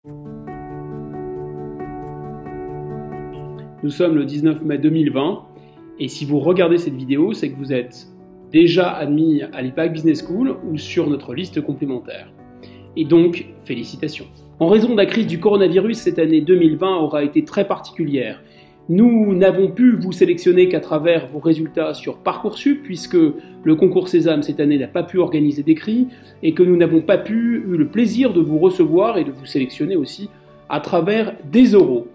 Nous sommes le 19 mai 2020 et si vous regardez cette vidéo, c'est que vous êtes déjà admis à l'IPAG Business School ou sur notre liste complémentaire. Et donc, félicitations. En raison de la crise du coronavirus, cette année 2020 aura été très particulière. Nous n'avons pu vous sélectionner qu'à travers vos résultats sur Parcoursup, puisque le concours Sésame cette année n'a pas pu organiser d'écrit et que nous n'avons pas eu le plaisir de vous recevoir et de vous sélectionner aussi à travers des oraux.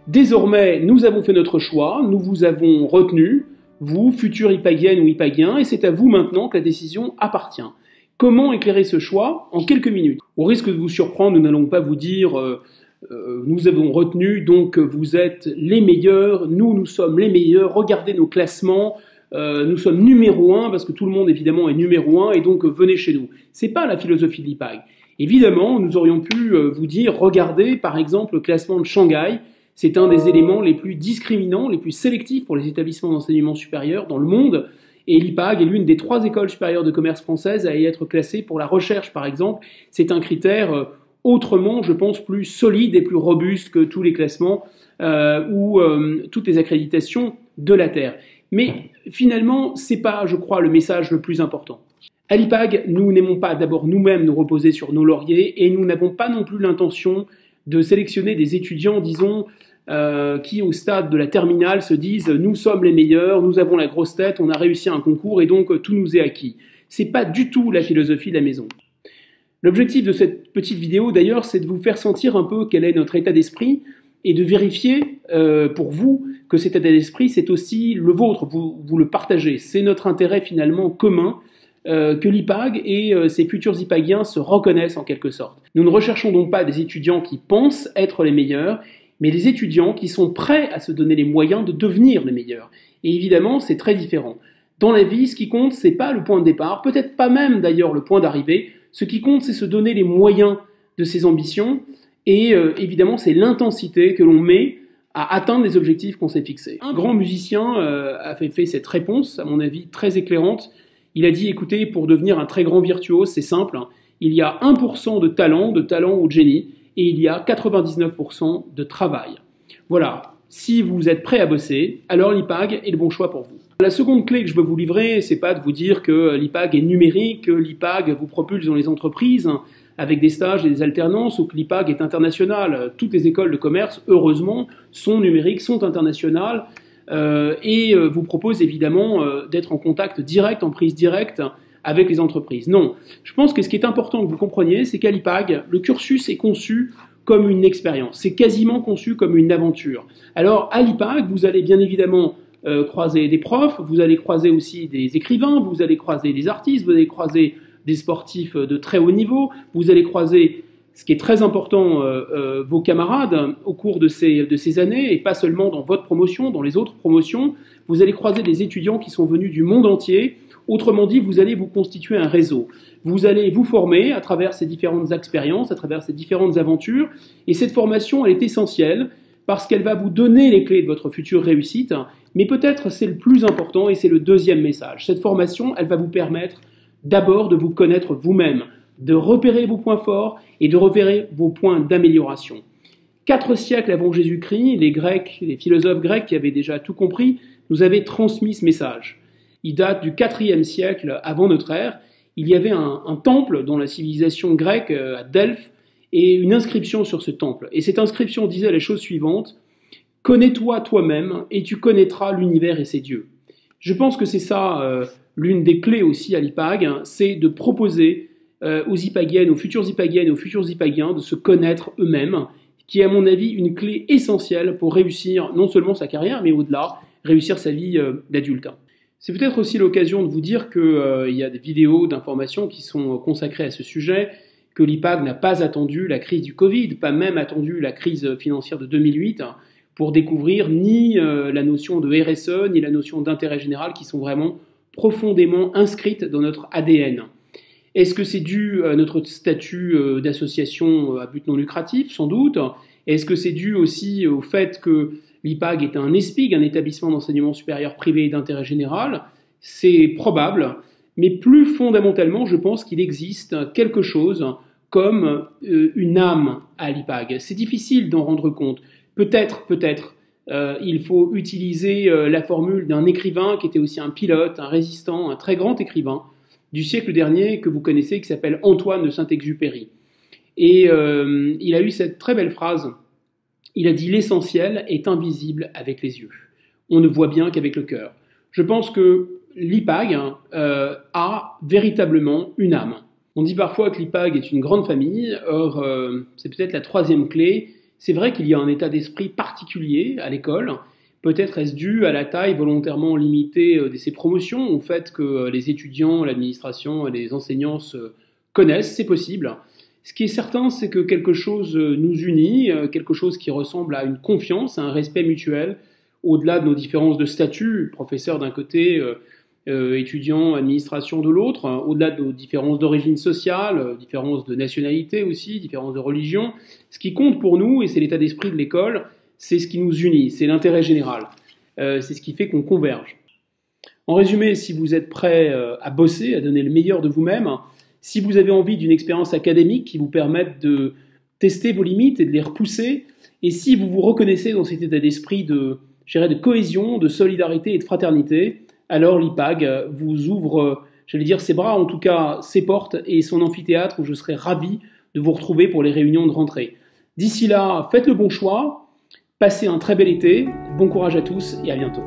Désormais, nous avons fait notre choix, nous vous avons retenu, vous, futurs IPAGiennes ou IPAGiens, et c'est à vous maintenant que la décision appartient. Comment éclairer ce choix en quelques minutes? Au risque de vous surprendre, nous n'allons pas vous dire nous avons retenu, donc vous êtes les meilleurs, nous sommes les meilleurs, regardez nos classements, nous sommes numéro 1, parce que tout le monde évidemment est numéro 1, et donc venez chez nous. C'est pas la philosophie de l'IPAG. Évidemment, nous aurions pu vous dire, regardez par exemple le classement de Shanghai. C'est un des éléments les plus discriminants, les plus sélectifs pour les établissements d'enseignement supérieur dans le monde. Et l'IPAG est l'une des 3 écoles supérieures de commerce françaises à y être classée pour la recherche, par exemple. C'est un critère autrement, je pense, plus solide et plus robuste que tous les classements ou toutes les accréditations de la Terre. Mais finalement, c'est pas, je crois, le message le plus important. À l'IPAG, nous n'aimons pas d'abord nous-mêmes nous reposer sur nos lauriers et nous n'avons pas non plus l'intention de sélectionner des étudiants, disons, qui au stade de la terminale se disent « nous sommes les meilleurs, nous avons la grosse tête, on a réussi un concours et donc tout nous est acquis ». C'est pas du tout la philosophie de la maison. L'objectif de cette petite vidéo d'ailleurs, c'est de vous faire sentir un peu quel est notre état d'esprit et de vérifier pour vous que cet état d'esprit c'est aussi le vôtre, vous le partagez. C'est notre intérêt finalement commun que l'IPAG et ses futurs IPAGiens se reconnaissent en quelque sorte. Nous ne recherchons donc pas des étudiants qui pensent être les meilleurs, mais des étudiants qui sont prêts à se donner les moyens de devenir les meilleurs. Et évidemment, c'est très différent. Dans la vie, ce qui compte, c'est pas le point de départ, peut-être pas même d'ailleurs le point d'arrivée. Ce qui compte, c'est se donner les moyens de ses ambitions, et évidemment, c'est l'intensité que l'on met à atteindre les objectifs qu'on s'est fixés. Un grand musicien a fait cette réponse, à mon avis, très éclairante. Il a dit, écoutez, pour devenir un très grand virtuose, c'est simple, hein, il y a 1% de talent ou de génie, et il y a 99% de travail. Voilà, si vous êtes prêt à bosser, alors l'IPAG est le bon choix pour vous. La seconde clé que je veux vous livrer, c'est pas de vous dire que l'IPAG est numérique, que l'IPAG vous propulse dans les entreprises avec des stages et des alternances, ou que l'IPAG est international. Toutes les écoles de commerce, heureusement, sont numériques, sont internationales, et vous propose évidemment d'être en contact direct, en prise directe avec les entreprises. Non, je pense que ce qui est important que vous compreniez, c'est qu'à l'IPAG, le cursus est conçu comme une expérience, c'est quasiment conçu comme une aventure. Alors à l'IPAG, vous allez bien évidemment croiser des profs, vous allez croiser aussi des écrivains, vous allez croiser des artistes, vous allez croiser des sportifs de très haut niveau, vous allez croiser, ce qui est très important, vos camarades au cours de ces années, et pas seulement dans votre promotion, dans les autres promotions, vous allez croiser des étudiants qui sont venus du monde entier. Autrement dit, vous allez vous constituer un réseau. Vous allez vous former à travers ces différentes expériences, à travers ces différentes aventures, et cette formation, elle est essentielle parce qu'elle va vous donner les clés de votre future réussite, mais peut-être c'est le plus important et c'est le deuxième message. Cette formation, elle va vous permettre d'abord de vous connaître vous-même, de repérer vos points forts et de repérer vos points d'amélioration. 4 siècles avant Jésus-Christ, les Grecs, les philosophes grecs qui avaient déjà tout compris, nous avaient transmis ce message. Il date du 4e siècle avant notre ère. Il y avait un temple dans la civilisation grecque à Delphes et une inscription sur ce temple. Et cette inscription disait la chose suivante: « Connais-toi toi-même et tu connaîtras l'univers et ses dieux ». Je pense que c'est ça l'une des clés aussi à l'IPAG, hein, c'est de proposer aux IPAGiennes, aux futurs IPAGiennes, aux futurs IPAGiens de se connaître eux-mêmes, qui est à mon avis une clé essentielle pour réussir non seulement sa carrière, mais au-delà, réussir sa vie d'adulte. C'est peut-être aussi l'occasion de vous dire qu'il y a des vidéos d'informations qui sont consacrées à ce sujet, que l'IPAG n'a pas attendu la crise du Covid, pas même attendu la crise financière de 2008 pour découvrir ni la notion de RSE, ni la notion d'intérêt général qui sont vraiment profondément inscrites dans notre ADN. Est-ce que c'est dû à notre statut d'association à but non lucratif? Sans doute. Est-ce que c'est dû aussi au fait que l'IPAG est un ESPIG, un établissement d'enseignement supérieur privé d'intérêt général? C'est probable, mais plus fondamentalement, je pense qu'il existe quelque chose comme une âme à l'IPAG. C'est difficile d'en rendre compte. Peut-être, il faut utiliser la formule d'un écrivain qui était aussi un pilote, un résistant, un très grand écrivain du siècle dernier que vous connaissez, qui s'appelle Antoine de Saint-Exupéry. Et il a eu cette très belle phrase. Il a dit « L'essentiel est invisible avec les yeux. On ne voit bien qu'avec le cœur. » Je pense que l'IPAG a véritablement une âme. On dit parfois que l'IPAG est une grande famille, or c'est peut-être la troisième clé. C'est vrai qu'il y a un état d'esprit particulier à l'école. Peut-être est-ce dû à la taille volontairement limitée de ces promotions, au fait que les étudiants, l'administration et les enseignants se connaissent, c'est possible. Ce qui est certain, c'est que quelque chose nous unit, quelque chose qui ressemble à une confiance, à un respect mutuel, au-delà de nos différences de statut, professeur d'un côté, étudiants, administration de l'autre, au-delà de nos différences d'origine sociale, différences de nationalité aussi, différences de religion. Ce qui compte pour nous, et c'est l'état d'esprit de l'école, c'est ce qui nous unit, c'est l'intérêt général. C'est ce qui fait qu'on converge. En résumé, si vous êtes prêt à bosser, à donner le meilleur de vous-même, si vous avez envie d'une expérience académique qui vous permette de tester vos limites et de les repousser, et si vous vous reconnaissez dans cet état d'esprit de cohésion, de solidarité et de fraternité, alors l'IPAG vous ouvre, j'allais dire ses bras, en tout cas ses portes et son amphithéâtre où je serai ravi de vous retrouver pour les réunions de rentrée. D'ici là, faites le bon choix, passez un très bel été, bon courage à tous et à bientôt.